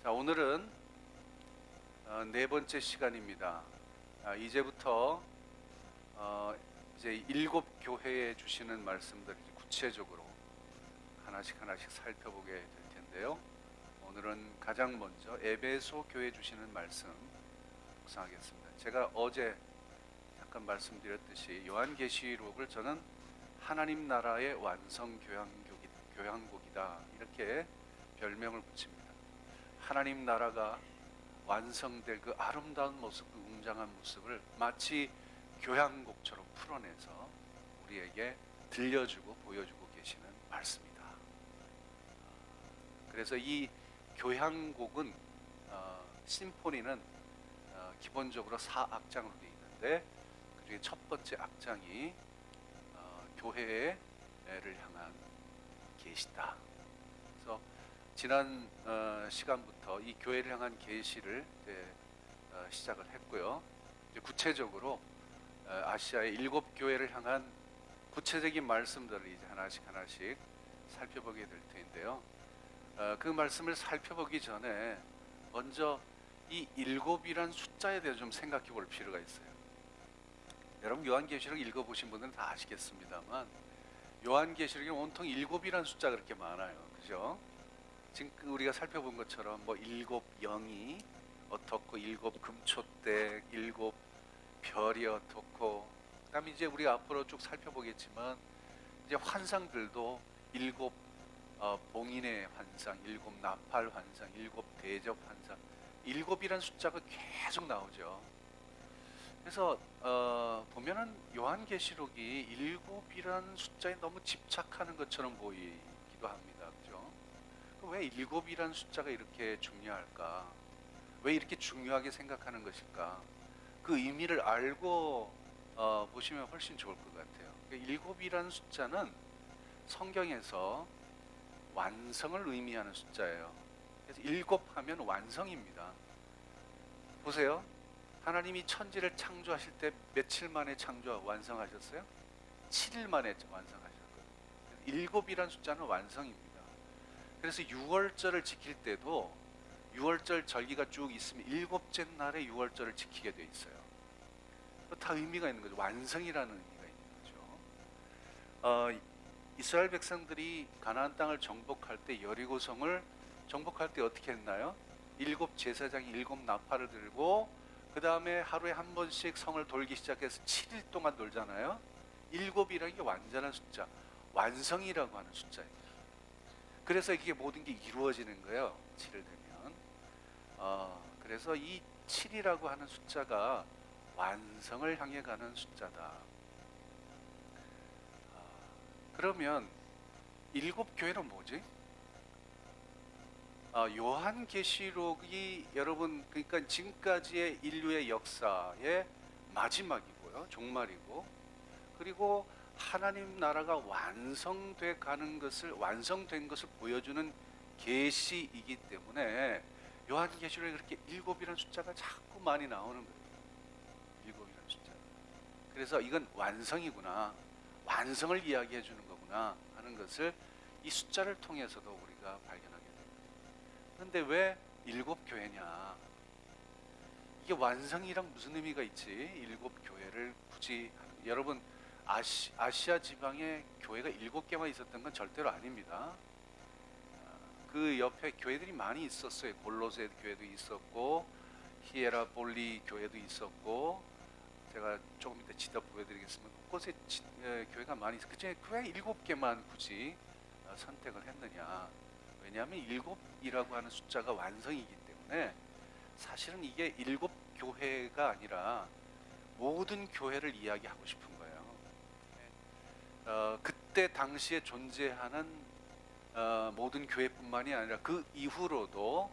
자, 오늘은 네 번째 시간입니다. 이제부터 이제 일곱 교회에 주시는 말씀들 구체적으로 하나씩 살펴보게 될 텐데요. 오늘은 가장 먼저 에베소 교회 주시는 말씀 묵상하겠습니다. 제가 어제 잠깐 말씀드렸듯이 요한계시록을 저는 하나님 나라의 완성 교향곡이다 이렇게 별명을 붙입니다. 하나님 나라가 완성될 그 아름다운 모습, 그 웅장한 모습을 마치 교향곡처럼 풀어내서 우리에게 들려주고 보여주고 계시는 말씀이다. 그래서 이 교향곡은 심포니는 기본적으로 4악장으로 되어 있는데 그중에 첫 번째 악장이 교회를 향한 계시다. 그래서 지난 시간부터 이 교회를 향한 계시를 시작을 했고요. 이제 구체적으로 아시아의 7교회를 향한 구체적인 말씀들을 이제 하나씩 살펴보게 될 텐데요. 그 말씀을 살펴보기 전에 먼저 이 7이란 숫자에 대해서 좀 생각해 볼 필요가 있어요. 여러분 요한계시록 읽어보신 분들은 다 아시겠습니다만 요한계시록에 온통 7이란 숫자가 그렇게 많아요. 그죠? 지금 우리가 살펴본 것처럼 뭐 7영이 어떻고 7금초대 7별이 어떻고 그다음에 이제 우리가 앞으로 쭉 살펴보겠지만 이제 환상들도 7 봉인의 환상, 7 나팔 환상, 7 대접 환상 7이란 숫자가 계속 나오죠. 그래서 보면은 요한계시록이 7이란 숫자에 너무 집착하는 것처럼 보이기도 합니다. 그죠? 왜 7이란 숫자가 이렇게 중요할까? 왜 이렇게 중요하게 생각하는 것일까? 그 의미를 알고 보시면 훨씬 좋을 것 같아요. 7이란 숫자는 성경에서 완성을 의미하는 숫자예요. 그래서 7 하면 완성입니다. 보세요. 하나님이 천지를 창조하실 때 며칠 만에 완성하셨어요? 7일 만에 완성하셨거든요. 7이란 숫자는 완성입니다. 그래서 6월절을 지킬 때도 6월절 절기가 쭉 있으면 7째 날에 6월절을 지키게 돼 있어요. 다 의미가 있는 거죠. 완성이라는 의미가 있는 거죠. 이스라엘 백성들이 가나안 땅을 정복할 때 여리고성을 정복할 때 어떻게 했나요? 7 제사장이 7 나팔을 들고 그 다음에 하루에 한 번씩 성을 돌기 시작해서 7일 동안 돌잖아요. 7이라는 게 완전한 숫자, 완성이라고 하는 숫자입니다. 그래서 이게 모든 게 이루어지는 거예요. 7을 되면. 그래서 이 7이라고 하는 숫자가 완성을 향해 가는 숫자다. 그러면 7교회는 뭐지? 요한계시록이 여러분 그러니까 지금까지의 인류의 역사의 마지막이고요, 종말이고, 그리고 하나님 나라가 완성된 것을 보여주는 계시이기 때문에 요한계시록에 그렇게 7이라는 숫자가 자꾸 많이 나오는 거예요. 7이라는 숫자. 그래서 이건 완성이구나, 완성을 이야기해 주는 거구나 하는 것을 이 숫자를 통해서도 우리가 발견하게 됩니다. 그런데 왜 7교회냐? 이게 완성이랑 무슨 의미가 있지? 7교회를 굳이 여러분 아시아 지방에 교회가 7개만 있었던 건 절대로 아닙니다. 그 옆에 교회들이 많이 있었어요. 골로새 교회도 있었고 히에라볼리 교회도 있었고 제가 조금 이따 지도 보여드리겠습니다. 곳곳에 교회가 많이 있어요. 그중에 왜 7개만 굳이 선택을 했느냐? 왜냐하면 7이라고 하는 숫자가 완성이기 때문에 사실은 이게 7교회가 아니라 모든 교회를 이야기하고 싶은 거예요. 그때 당시에 존재하는 모든 교회뿐만이 아니라 그 이후로도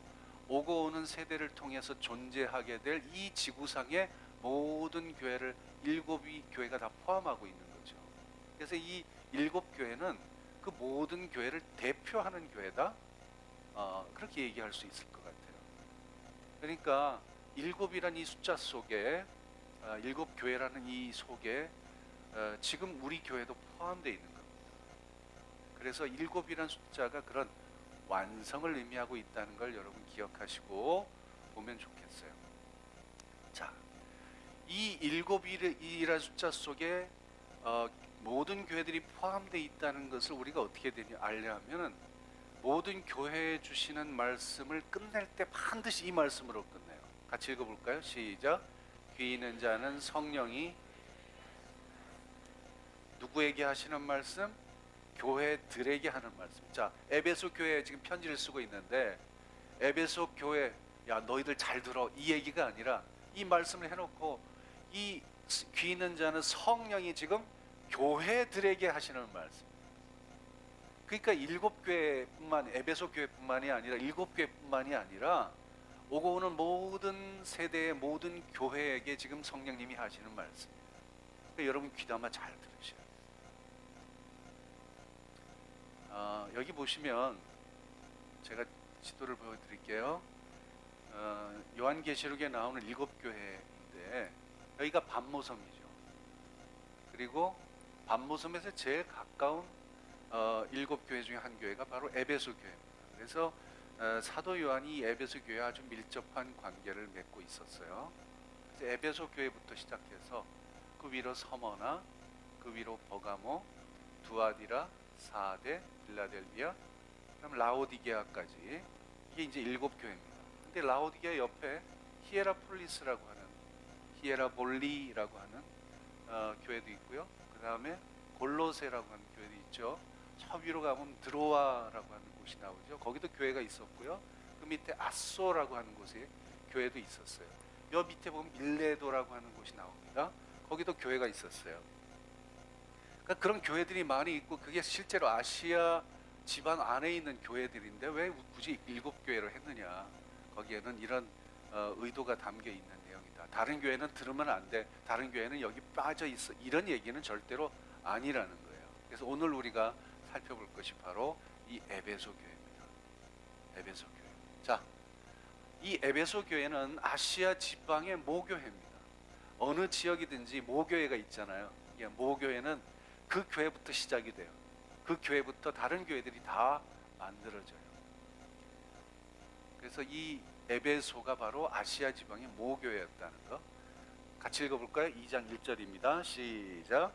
오고 오는 세대를 통해서 존재하게 될 이 지구상의 모든 교회를 7이 교회가 다 포함하고 있는 거죠. 그래서 이 7교회는 그 모든 교회를 대표하는 교회다. 그렇게 얘기할 수 있을 것 같아요. 그러니까 7이란 이 숫자 속에 7교회라는 이 속에 지금 우리 교회도 포함되어 있는 겁니다. 그래서 7이란 숫자가 그런 완성을 의미하고 있다는 걸 여러분 기억하시고 보면 좋겠어요. 자, 이 일곱이라는 숫자 속에 모든 교회들이 포함되어 있다는 것을 우리가 어떻게 알려하면은 모든 교회에 주시는 말씀을 끝낼 때 반드시 이 말씀으로 끝내요. 같이 읽어볼까요? 시작. 귀 있는 자는 성령이 누구에게 하시는 말씀? 교회들에게 하는 말씀. 자, 에베소 교회에 지금 편지를 쓰고 있는데 에베소 교회, 야 너희들 잘 들어, 이 얘기가 아니라 이 말씀을 해놓고 이 귀 있는 자는 성령이 지금 교회들에게 하시는 말씀. 그러니까 일곱 교회뿐만, 에베소 교회뿐만이 아니라 일곱 교회뿐만이 아니라 오고 오는 모든 세대의 모든 교회에게 지금 성령님이 하시는 말씀이에요. 그러니까 여러분 귀담아 잘 들으셔야 돼요. 여기 보시면 제가 지도를 보여드릴게요. 요한계시록에 나오는 일곱 교회인데 여기가 반모섬이죠. 그리고 반모섬에서 제일 가까운 일곱 교회 중에 한 교회가 바로 에베소 교회입니다. 그래서 사도 요한이 에베소 교회와 아주 밀접한 관계를 맺고 있었어요. 그래서 에베소 교회부터 시작해서 그 위로 서머나, 그 위로 버가모, 두아디라, 사데, 빌라델비아, 그다음 라오디게아까지, 이게 이제 일곱 교회입니다. 근데 라오디게아 옆에 히에라폴리스라고 하는, 히에라볼리라고 하는 교회도 있고요. 그 다음에 골로세라고 하는 교회도 있죠. 저 위로 가면 드로아라고 하는 곳이 나오죠. 거기도 교회가 있었고요. 그 밑에 아소라고 하는 곳에 교회도 있었어요. 여 밑에 보면 밀레도라고 하는 곳이 나옵니다. 거기도 교회가 있었어요. 그러니까 그런 교회들이 많이 있고 그게 실제로 아시아 지방 안에 있는 교회들인데 왜 굳이 일곱 교회를 했느냐? 거기에는 이런 의도가 담겨 있는 내용이다. 다른 교회는 들으면 안 돼. 다른 교회는 여기 빠져 있어. 이런 얘기는 절대로 아니라는 거예요. 그래서 오늘 우리가 살펴볼 것이 바로 이 에베소 교회입니다. 에베소 교회. 자, 이 에베소 교회는 아시아 지방의 모교회입니다. 어느 지역이든지 모교회가 있잖아요. 모교회는 그 교회부터 시작이 돼요. 그 교회부터 다른 교회들이 다 만들어져요. 그래서 이 에베소가 바로 아시아 지방의 모교회였다는 거. 같이 읽어볼까요? 2장 1절입니다. 시작.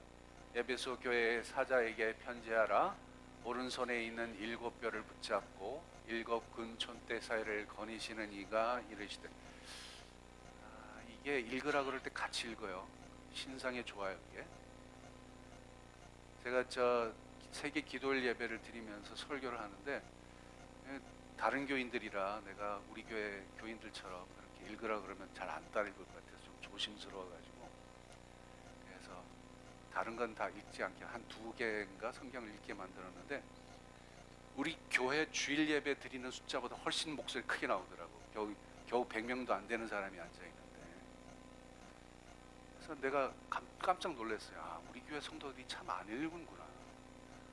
에베소 교회 사자에게 편지하라. 오른손에 있는 일곱 뼈를 붙잡고 일곱 근촌대 사이를 거니시는 이가 이르시되. 이게 읽으라 그럴 때 같이 읽어요. 신상에 좋아요. 이게. 제가 세계 기도일 예배를 드리면서 설교를 하는데 다른 교인들이라 내가 우리 교회 교인들처럼 이렇게 읽으라 그러면 잘 안 따라 읽을 것 같아서 좀 조심스러워가지고, 그래서 다른 건 다 읽지 않게 한 두 개인가 성경을 읽게 만들었는데 우리 교회 주일 예배 드리는 숫자보다 훨씬 목소리 크게 나오더라고. 겨우 100명도 안 되는 사람이 앉아있는데. 그래서 내가 깜짝 놀랐어요. 우리 교회 성도들이 참 안 읽는구나.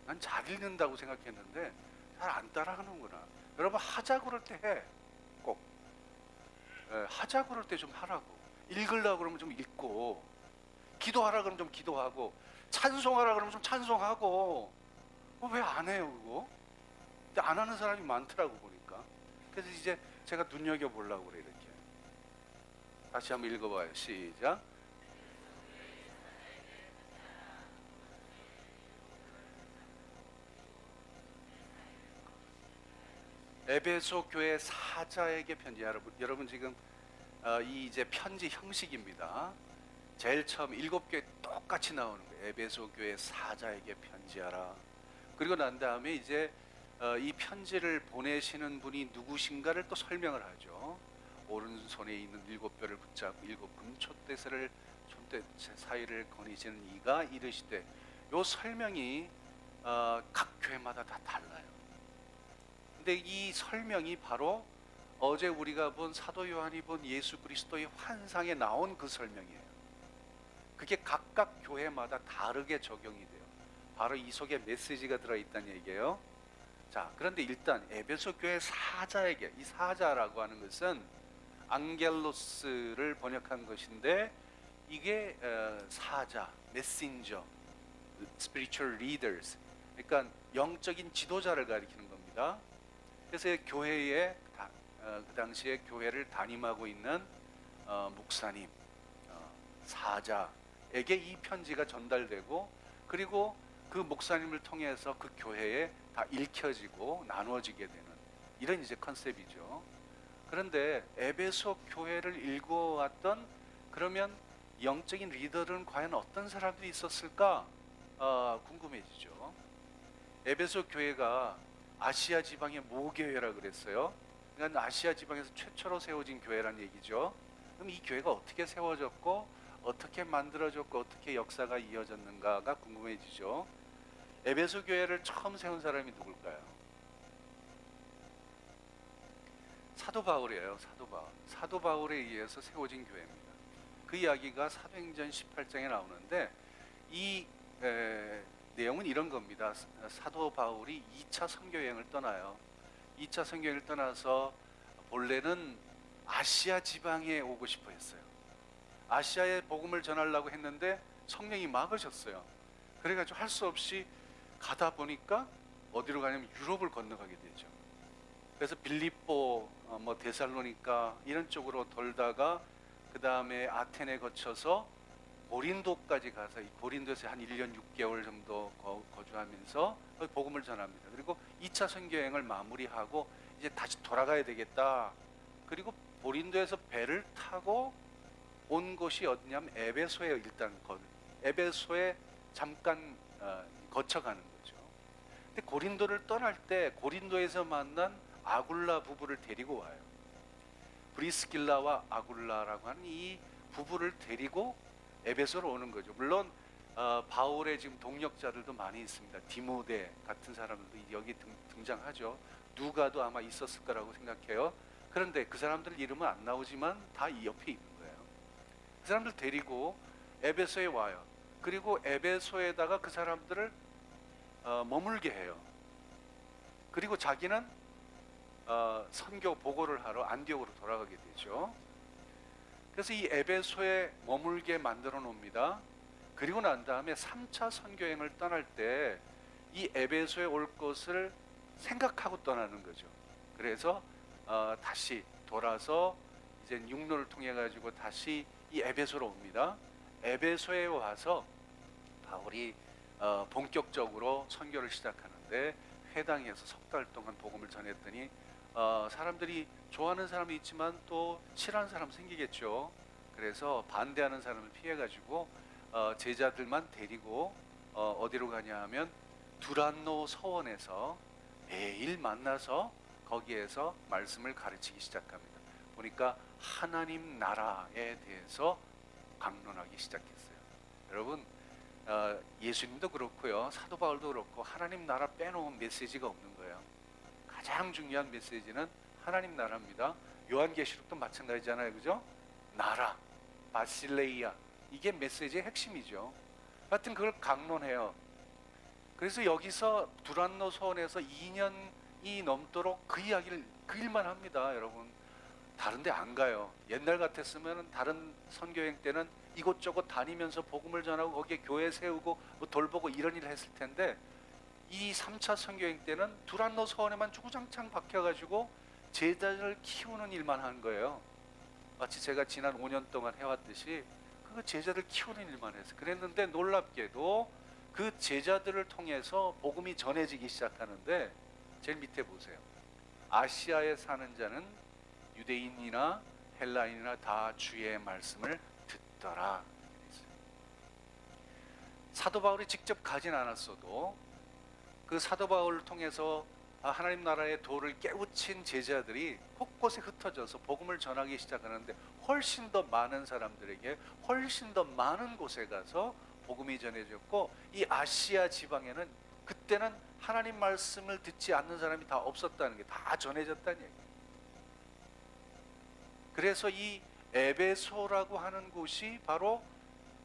난 잘 읽는다고 생각했는데 잘 안 따라하는구나. 여러분 하자 그럴 때 해. 꼭. 하자 그럴 때 좀 하라고. 읽으려고 그러면 좀 읽고, 기도하라 그러면 좀 기도하고, 찬송하라 그러면 좀 찬송하고. 왜 안 해요 그거? 근데 안 하는 사람이 많더라고 보니까. 그래서 이제 제가 눈여겨보려고 그래 이렇게. 다시 한번 읽어봐요. 시작. 에베소 교회 사자에게 편지. 여러분 지금 이 이제 편지 형식입니다. 제일 처음 일곱 교회 똑같이 나오는 거예요. 에베소 교회 사자에게 편지하라. 그리고 난 다음에 이제 이 편지를 보내시는 분이 누구신가를 또 설명을 하죠. 오른손에 있는 일곱 뼈를 붙잡고 일곱 금촛대를 촛대 사이를 거니시는 이가 이르시되. 요 설명이 각 교회마다 다 달라요. 근데 이 설명이 바로 어제 우리가 본 사도 요한이 본 예수 그리스도의 환상에 나온 그 설명이에요. 그게 각각 교회마다 다르게 적용이 돼요. 바로 이 속에 메시지가 들어있다는 얘기예요. 자, 그런데 일단 에베소 교회 사자에게, 이 사자라고 하는 것은 앙겔로스를 번역한 것인데 이게 사자, 메신저, spiritual leaders, 그러니까 영적인 지도자를 가리키는 겁니다. 그래서 교회에 그 당시에 교회를 담임하고 있는 목사님, 사자에게 이 편지가 전달되고, 그리고 그 목사님을 통해서 그 교회에 다 읽혀지고 나누어지게 되는 이런 이제 컨셉이죠. 그런데 에베소 교회를 읽어왔던, 그러면 영적인 리더들은 과연 어떤 사람들이 있었을까 궁금해지죠. 에베소 교회가 아시아 지방의 모교회라 그랬어요. 그러니까 아시아 지방에서 최초로 세워진 교회란 얘기죠. 그럼 이 교회가 어떻게 세워졌고 어떻게 만들어졌고 어떻게 역사가 이어졌는가가 궁금해지죠. 에베소 교회를 처음 세운 사람이 누굴까요? 사도 바울이에요. 사도 바울에 의해서 세워진 교회입니다. 그 이야기가 사도행전 18장에 나오는데, 이 내용은 이런 겁니다. 사도 바울이 2차 선교 여행을 떠나요. 2차 선교 여행을 떠나서 본래는 아시아 지방에 오고 싶어 했어요. 아시아에 복음을 전하려고 했는데 성령이 막으셨어요. 그래가지고 할 수 없이 가다 보니까 어디로 가냐면 유럽을 건너가게 되죠. 그래서 빌립보, 데살로니가 이런 쪽으로 돌다가 그 다음에 아테네 거쳐서 고린도까지 가서 이 고린도에서 한 1년 6개월 정도 거주하면서 복음을 전합니다. 그리고 2차 선교 여행을 마무리하고 이제 다시 돌아가야 되겠다. 그리고 고린도에서 배를 타고 온 곳이 어디냐면 에베소에, 일단 에베소에 잠깐 거쳐가는 거죠. 근데 고린도를 떠날 때 고린도에서 만난 아굴라 부부를 데리고 와요. 브리스길라와 아굴라라고 하는 이 부부를 데리고 에베소로 오는 거죠. 물론 바울의 지금 동역자들도 많이 있습니다. 디모데 같은 사람들도 여기 등장하죠. 누가도 아마 있었을 거라고 생각해요. 그런데 그 사람들 이름은 안 나오지만 다 이 옆에 있는 거예요. 그 사람들 데리고 에베소에 와요. 그리고 에베소에다가 그 사람들을 머물게 해요. 그리고 자기는 선교 보고를 하러 안디옥으로 돌아가게 되죠. 그래서 이 에베소에 머물게 만들어 놓습니다. 그리고 난 다음에 3차 선교행을 떠날 때 이 에베소에 올 것을 생각하고 떠나는 거죠. 그래서 다시 돌아서 이제 육로를 통해 가지고 다시 이 에베소로 옵니다. 에베소에 와서 바울이 본격적으로 선교를 시작하는데, 회당에서 석 달 동안 복음을 전했더니 사람들이 좋아하는 사람이 있지만 또 싫어하는 사람 생기겠죠. 그래서 반대하는 사람을 피해가지고 제자들만 데리고 어디로 가냐 하면 두란노 서원에서 매일 만나서 거기에서 말씀을 가르치기 시작합니다. 보니까 하나님 나라에 대해서 강론하기 시작했어요. 여러분, 예수님도 그렇고요, 사도 바울도 그렇고 하나님 나라 빼놓은 메시지가 없는 거예요. 가장 중요한 메시지는 하나님 나라입니다. 요한계시록도 마찬가지잖아요, 그죠? 나라, 바실레이아, 이게 메시지의 핵심이죠. 하여튼 그걸 강론해요. 그래서 여기서 두란노 서원에서 2년이 넘도록 그 이야기를, 그 일만 합니다. 여러분, 다른 데 안 가요. 옛날 같았으면 다른 선교행 때는 이곳저곳 다니면서 복음을 전하고 거기에 교회 세우고 뭐 돌보고 이런 일을 했을 텐데, 이 3차 선교행 때는 두란노 서원에만 주구장창 박혀가지고 제자를 키우는 일만 한 거예요. 마치 제가 지난 5년 동안 해왔듯이 그 제자들 키우는 일만 했어요. 그랬는데 놀랍게도 그 제자들을 통해서 복음이 전해지기 시작하는데, 제일 밑에 보세요. 아시아에 사는 자는 유대인이나 헬라인이나 다 주의 말씀을 듣더라. 사도 바울이 직접 가진 않았어도 그 사도 바울을 통해서 하나님 나라의 도를 깨우친 제자들이 곳곳에 흩어져서 복음을 전하기 시작하는데, 훨씬 더 많은 사람들에게 훨씬 더 많은 곳에 가서 복음이 전해졌고, 이 아시아 지방에는 그때는 하나님 말씀을 듣지 않는 사람이 다 없었다는 게, 다 전해졌다는 얘기예요. 그래서 이 에베소라고 하는 곳이 바로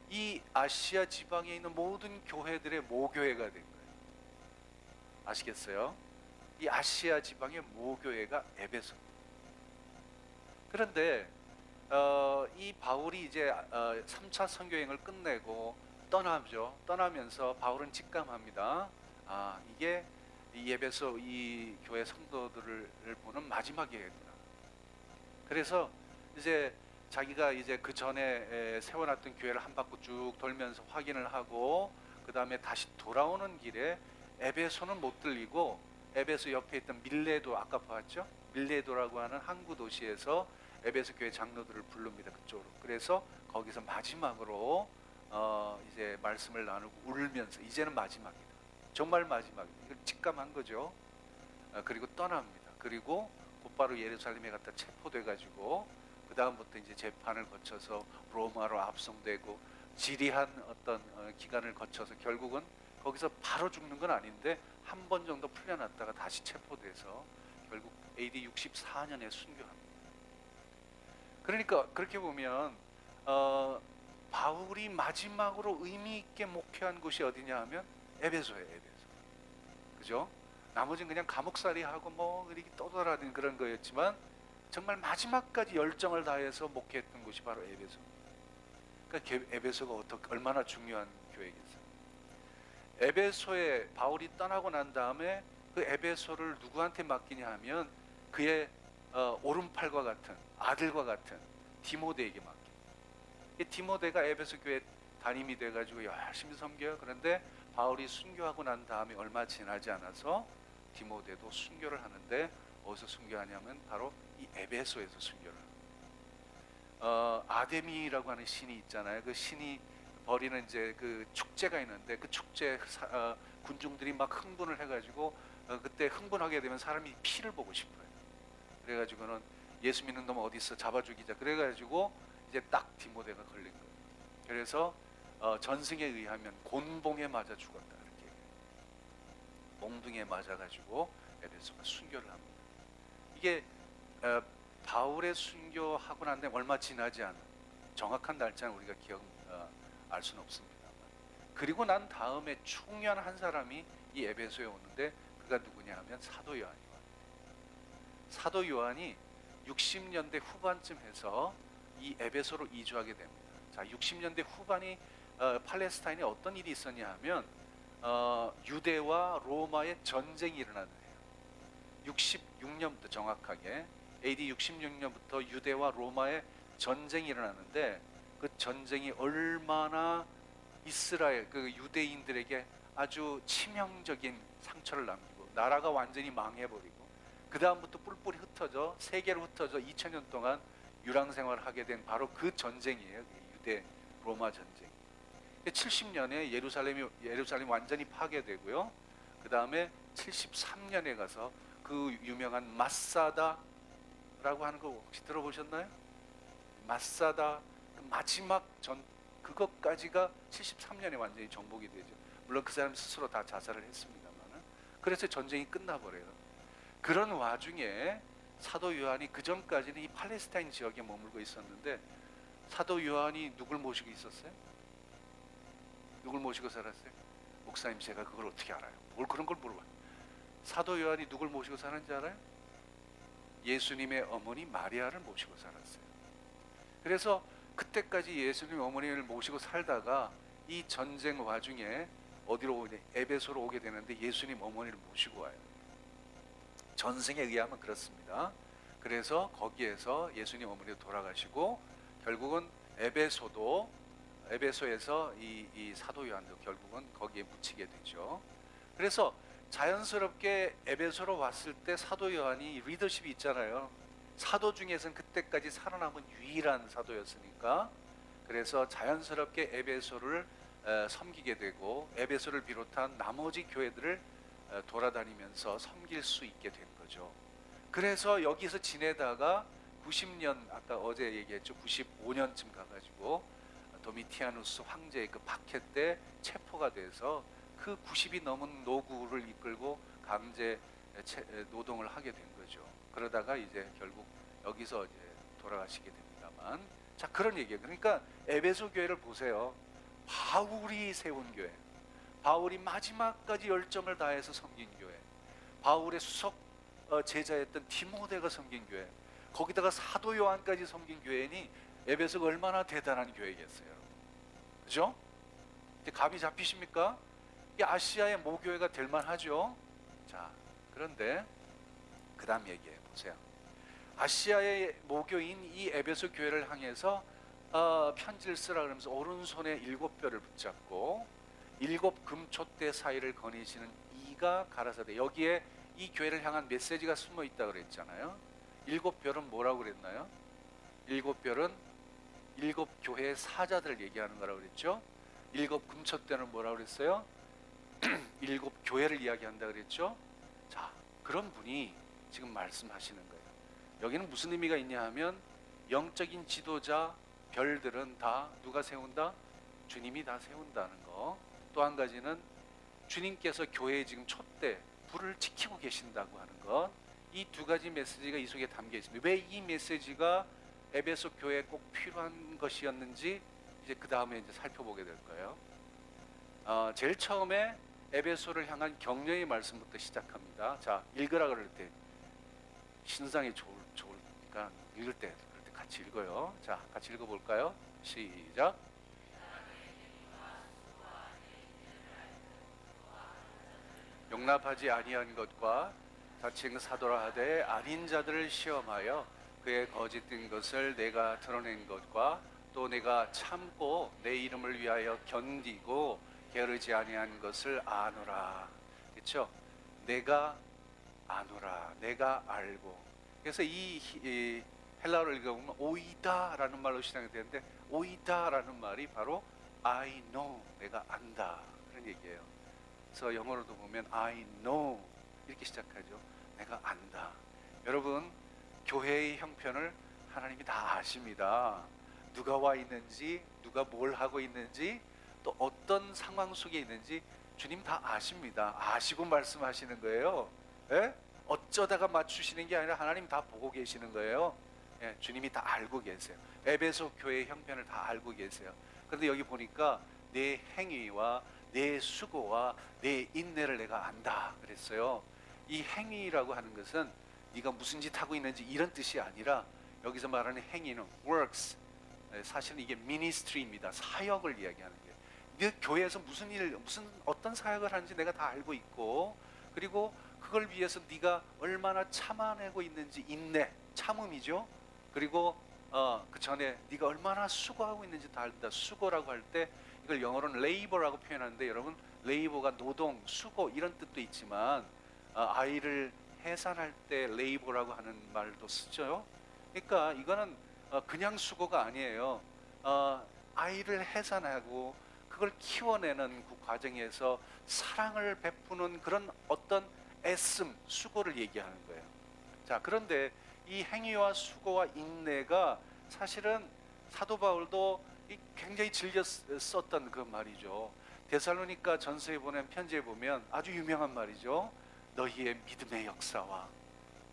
이 아시아 지방에 있는 모든 교회들의 모교회가 된 거예요. 아시겠어요? 이 아시아 지방의 모교회가 에베소. 그런데 이 바울이 이제 3차 선교행을 끝내고 떠나죠. 떠나면서 바울은 직감합니다. 이게 이 에베소 이 교회 성도들을 보는 마지막 예구나. 그래서 이제 자기가 이제 그 전에 세워놨던 교회를 한 바퀴 쭉 돌면서 확인을 하고 그 다음에 다시 돌아오는 길에 에베소는 못 들리고 에베소 옆에 있던 밀레도 아까 봤죠? 밀레도라고 하는 항구 도시에서 에베소 교회 장로들을 부릅니다. 그쪽으로. 그래서 거기서 마지막으로 이제 말씀을 나누고 울면서 이제는 마지막이다. 정말 마지막이다. 이걸 직감한 거죠. 그리고 떠납니다. 그리고 곧바로 예루살렘에 갔다 체포돼 가지고 그 다음부터 이제 재판을 거쳐서 로마로 압송되고 지리한 어떤 기간을 거쳐서 결국은 거기서 바로 죽는 건 아닌데 한 번 정도 풀려났다가 다시 체포돼서 결국 AD 64년에 순교합니다. 그러니까 그렇게 보면 바울이 마지막으로 의미 있게 목회한 곳이 어디냐 하면 에베소예요. 에베소. 그죠? 나머지는 그냥 감옥살이 하고 뭐 이렇게 떠돌아다니는 그런 거였지만 정말 마지막까지 열정을 다해서 목회했던 곳이 바로 에베소. 그러니까 에베소가 얼마나 중요한 교회겠어요. 에베소에 바울이 떠나고 난 다음에 그 에베소를 누구한테 맡기냐 하면 그의 오른팔과 같은 아들과 같은 디모데에게 맡깁니다. 디모데가 에베소 교회 담임이 돼가지고 열심히 섬겨요. 그런데 바울이 순교하고 난 다음에 얼마 지나지 않아서 디모데도 순교를 하는데 어디서 순교하냐면 바로 이 에베소에서 순교를 합니다. 아데미라고 하는 신이 있잖아요. 그 신이 벌이는 이제 그 축제가 있는데 그 축제 군중들이 막 흥분을 해가지고 그때 흥분하게 되면 사람이 피를 보고 싶어요. 그래가지고는 예수 믿는 놈 어디 있어 잡아 죽이자. 그래가지고 이제 딱 디모데가 걸린 거예요. 그래서 전승에 의하면 곤봉에 맞아 죽었다 이렇게 몽둥이에 맞아가지고 에베소가 순교를 합니다. 이게 바울의 순교하고 난 다음에 얼마 지나지 않은 정확한 날짜는 우리가 알 수는 없습니다만 그리고 난 다음에 중요한 한 사람이 이 에베소에 오는데 그가 누구냐 하면 사도 요한이 와요. 사도 요한이 60년대 후반쯤 해서 이 에베소로 이주하게 됩니다. 자, 60년대 후반이 팔레스타인에 어떤 일이 있었냐 하면 유대와 로마의 전쟁이 일어나는 해요. 66년부터 정확하게 AD 66년부터 유대와 로마의 전쟁이 일어나는데 그 전쟁이 얼마나 이스라엘 그 유대인들에게 아주 치명적인 상처를 남기고 나라가 완전히 망해버리고 그 다음부터 뿔뿔이 흩어져 세계로 흩어져 2000년 동안 유랑 생활을 하게 된 바로 그 전쟁이에요. 유대 로마 전쟁. 70년에 예루살렘이 완전히 파괴되고요. 그 다음에 73년에 가서 그 유명한 마사다라고 하는 거 혹시 들어보셨나요? 마사다 마지막 전 그것까지가 73년에 완전히 정복이 되죠. 물론 그 사람 스스로 다 자살을 했습니다만은 그래서 전쟁이 끝나버려요. 그런 와중에 사도 요한이 그 전까지는 이 팔레스타인 지역에 머물고 있었는데 사도 요한이 누굴 모시고 있었어요? 누굴 모시고 살았어요? 목사님 제가 그걸 어떻게 알아요? 뭘 그런 걸 물어봐요. 사도 요한이 누굴 모시고 사는지 알아요? 예수님의 어머니 마리아를 모시고 살았어요. 그래서 그때까지 예수님 어머니를 모시고 살다가 이 전쟁 와중에 어디로 오냐? 에베소로 오게 되는데 예수님 어머니를 모시고 와요. 전승에 의하면 그렇습니다. 그래서 거기에서 예수님 어머니도 돌아가시고 결국은 에베소에서 이 사도 요한도 결국은 거기에 묻히게 되죠. 그래서 자연스럽게 에베소로 왔을 때 사도 요한이 리더십이 있잖아요. 사도 중에서는 그때까지 살아남은 유일한 사도였으니까 그래서 자연스럽게 에베소를 섬기게 되고 에베소를 비롯한 나머지 교회들을 돌아다니면서 섬길 수 있게 된 거죠. 그래서 여기서 지내다가 90년 아까 어제 얘기했죠. 95년쯤 가가지고 도미티아누스 황제의 그 박해 때 체포가 돼서 그 90이 넘은 노구를 이끌고 강제 노동을 하게 된 거죠. 그러다가 이제 결국 여기서 이제 돌아가시게 됩니다만 자 그런 얘기예요. 그러니까 에베소 교회를 보세요. 바울이 세운 교회, 바울이 마지막까지 열정을 다해서 섬긴 교회, 바울의 수석 제자였던 디모데가 섬긴 교회, 거기다가 사도 요한까지 섬긴 교회니 에베소가 얼마나 대단한 교회겠어요. 그죠? 감이 잡히십니까? 이 아시아의 모교회가 될 만하죠. 자. 그런데 그 다음 얘기해 보세요. 아시아의 모교인 이 에베소 교회를 향해서 편지를 쓰라 그러면서 오른손에 7뼈를 붙잡고 7금촛대 사이를 거니시는 이가 가라사대, 여기에 이 교회를 향한 메시지가 숨어 있다 그랬잖아요. 7뼈는 뭐라고 그랬나요? 7뼈는 7교회의 사자들을 얘기하는 거라고 그랬죠. 7금촛대는 뭐라고 그랬어요? 7교회를 이야기한다 그랬죠. 자, 그런 분이 지금 말씀하시는 거예요. 여기는 무슨 의미가 있냐 하면 영적인 지도자 별들은 다 누가 세운다? 주님이 다 세운다는 거. 또 한 가지는 주님께서 교회에 지금 촛대 불을 지키고 계신다고 하는 것. 이 두 가지 메시지가 이 속에 담겨 있습니다. 왜 이 메시지가 에베소 교회에 꼭 필요한 것이었는지 이제 그 다음에 이제 살펴보게 될 거예요. 제일 처음에 에베소를 향한 격려의 말씀부터 시작합니다. 자, 읽으라 그럴 때 신상이 좋으니까 읽을 때 그럴 때 같이 읽어요. 자, 같이 읽어볼까요? 시작. 용납하지 아니한 것과 자칭 사도라 하되 아닌 자들을 시험하여 그의 거짓된 것을 내가 드러낸 것과 또 내가 참고 내 이름을 위하여 견디고 게으르지 아니한 것을 아노라. 그렇죠? 내가 아노라, 내가 알고. 그래서 이 헬라어를 읽어보면 오이다라는 말로 시작이 되는데, 오이다라는 말이 바로 I know, 내가 안다 그런 얘기예요. 그래서 영어로도 보면 I know 이렇게 시작하죠. 내가 안다. 여러분, 교회의 형편을 하나님이 다 아십니다. 누가 와 있는지, 누가 뭘 하고 있는지, 또 어떤 상황 속에 있는지 주님 다 아십니다. 아시고 말씀하시는 거예요. 예? 어쩌다가 맞추시는 게 아니라 하나님 다 보고 계시는 거예요. 예, 주님이 다 알고 계세요. 에베소 교회의 형편을 다 알고 계세요. 그런데 여기 보니까 내 행위와 내 수고와 내 인내를 내가 안다 그랬어요. 이 행위라고 하는 것은 네가 무슨 짓 하고 있는지 이런 뜻이 아니라 여기서 말하는 행위는 works, 사실은 이게 ministry입니다. 사역을 이야기하는 거예요. 네 교회에서 무슨 어떤 사역을 하는지 내가 다 알고 있고, 그리고 그걸 위해서 네가 얼마나 참아내고 있는지, 인내, 참음이죠. 그리고 그 전에 네가 얼마나 수고하고 있는지 다 안다. 수고라고 할 때 이걸 영어로는 labor라고 표현하는데, 여러분, labor가 노동, 수고 이런 뜻도 있지만 아이를 해산할 때 labor라고 하는 말도 쓰죠. 그러니까 이거는 그냥 수고가 아니에요. 아이를 해산하고 그걸 키워내는 그 과정에서 사랑을 베푸는 그런 어떤 애씀, 수고를 얘기하는 거예요. 자, 그런데 이 행위와 수고와 인내가 사실은 사도 바울도 굉장히 즐겨 썼던 그 말이죠. 데살로니가 전서에 보낸 편지에 보면 아주 유명한 말이죠. 너희의 믿음의 역사와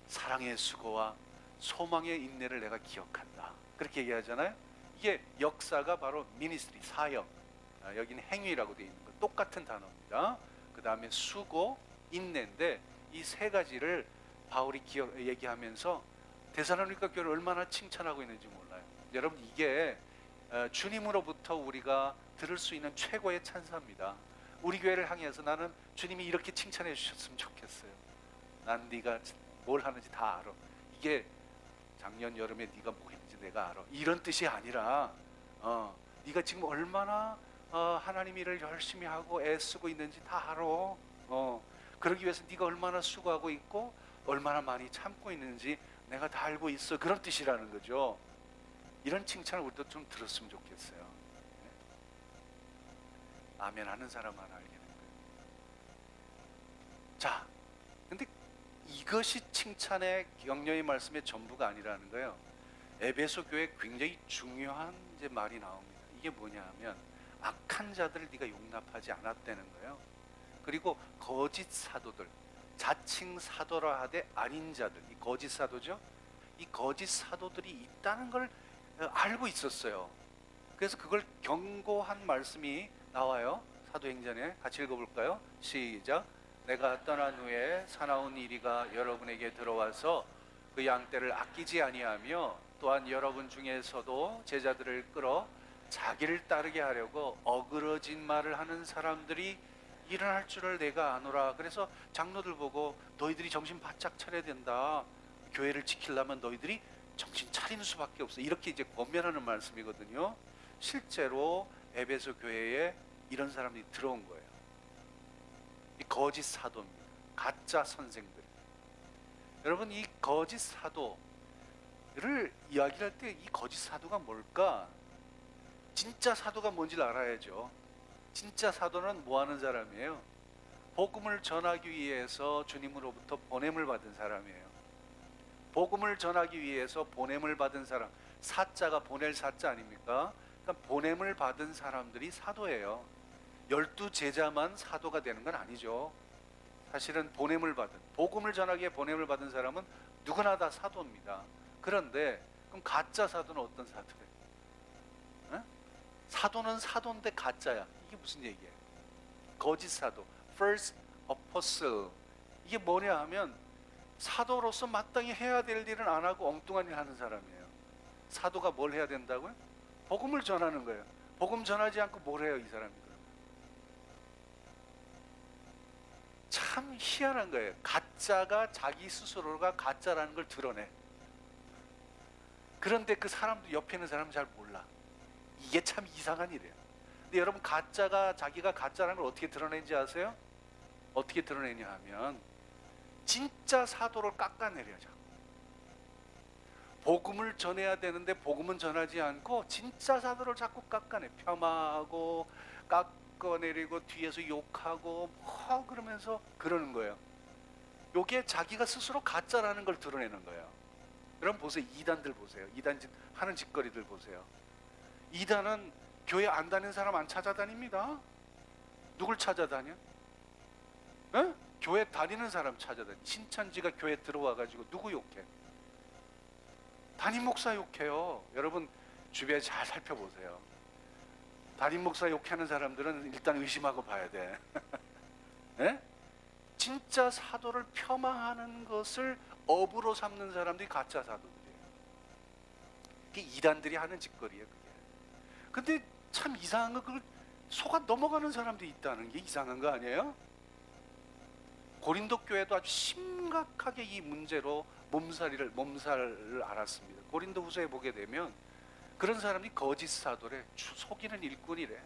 사랑의 수고와 소망의 인내를 내가 기억한다. 그렇게 얘기하잖아요. 이게 역사가 바로 미니스트리, 사역. 여기는 행위라고 되어 있는 거 똑같은 단어입니다. 그 다음에 수고, 인내인데 이 세 가지를 바울이 얘기하면서 데살로니가 교회를 얼마나 칭찬하고 있는지 몰라요. 여러분, 이게 주님으로부터 우리가 들을 수 있는 최고의 찬사입니다. 우리 교회를 향해서 나는 주님이 이렇게 칭찬해 주셨으면 좋겠어요. 난 네가 뭘 하는지 다 알아. 이게 작년 여름에 네가 뭐 했는지 내가 알아. 이런 뜻이 아니라 네가 지금 얼마나 하나님 일을 열심히 하고 애쓰고 있는지 다 알아. 그러기 위해서 네가 얼마나 수고하고 있고 얼마나 많이 참고 있는지 내가 다 알고 있어. 그런 뜻이라는 거죠. 이런 칭찬을 우리도 좀 들었으면 좋겠어요. 네? 아멘 하는 사람만 알게 된 거예요. 자, 근데 이것이 칭찬의 격려의 말씀의 전부가 아니라는 거예요. 에베소 교회에 굉장히 중요한 이제 말이 나옵니다. 이게 뭐냐 하면 악한 자들을 네가 용납하지 않았다는 거예요. 그리고 거짓 사도들, 자칭 사도라 하되 아닌 자들, 이 거짓 사도죠. 이 거짓 사도들이 있다는 걸 알고 있었어요. 그래서 그걸 경고한 말씀이 나와요. 사도행전에 같이 읽어볼까요? 시작. 내가 떠난 후에 사나운 이리가 여러분에게 들어와서 그 양떼를 아끼지 아니하며 또한 여러분 중에서도 제자들을 끌어 자기를 따르게 하려고 어그러진 말을 하는 사람들이 일어날 줄을 내가 아노라. 그래서 장로들 보고 너희들이 정신 바짝 차려야 된다. 교회를 지키려면 너희들이 정신 차리는 수밖에 없어. 이렇게 이제 권면하는 말씀이거든요. 실제로 에베소 교회에 이런 사람들이 들어온 거예요. 이 거짓 사도입니다. 가짜 선생들. 여러분, 이 거짓 사도를 이야기할 때 이 거짓 사도가 뭘까? 진짜 사도가 뭔지를 알아야죠. 진짜 사도는 뭐 하는 사람이에요? 복음을 전하기 위해서 주님으로부터 보냄을 받은 사람이에요. 복음을 전하기 위해서 보냄을 받은 사람. 사자가 보낼 사자 아닙니까? 그러니까 보냄을 받은 사람들이 사도예요. 12제자만 사도가 되는 건 아니죠. 사실은 보냄을 받은, 복음을 전하기에 보냄을 받은 사람은 누구나 다 사도입니다. 그런데 그럼 가짜 사도는 어떤 사도예요? 사도는 사도인데 가짜야. 이게 무슨 얘기예요? 거짓 사도, false apostle. 이게 뭐냐 하면 사도로서 마땅히 해야 될 일은 안 하고 엉뚱한 일 하는 사람이에요. 사도가 뭘 해야 된다고요? 복음을 전하는 거예요. 복음 전하지 않고 뭘 해요, 이 사람이? 참 희한한 거예요. 가짜가 자기 스스로가 가짜라는 걸 드러내. 그런데 그 사람도 옆에 있는 사람은 잘 몰라. 이게 참 이상한 일이에요. 근데 여러분, 가짜가 자기가 가짜라는 걸 어떻게 드러내는지 아세요? 어떻게 드러내냐 하면 진짜 사도를 깎아내려죠. 복음을 전해야 되는데 복음은 전하지 않고 진짜 사도를 자꾸 깎아내. 폄하하고 깎아내리고 뒤에서 욕하고 뭐 그러면서 그러는 거예요. 요게 자기가 스스로 가짜라는 걸 드러내는 거예요. 여러분 보세요. 이단들 보세요. 이단 하는 짓거리들 보세요. 이단은 교회 안 다니는 사람 안 찾아다닙니다. 누굴 찾아다녀? 에? 교회 다니는 사람 찾아다녀. 신천지가 교회 들어와가지고 누구 욕해? 담임 목사 욕해요. 여러분 주변에 잘 살펴보세요. 담임 목사 욕하는 사람들은 일단 의심하고 봐야 돼. 에? 진짜 사도를 폄하하는 것을 업으로 삼는 사람들이 가짜 사도들이에요. 그게 이단들이 하는 짓거리예요. 그게. 근데 참 이상한 거, 그걸 속아 넘어가는 사람들이 있다는 게 이상한 거 아니에요? 고린도 교회도 아주 심각하게 이 문제로 몸살을 앓았습니다. 고린도 후서에 보게 되면 그런 사람이 거짓 사도래, 속이는 일꾼이래.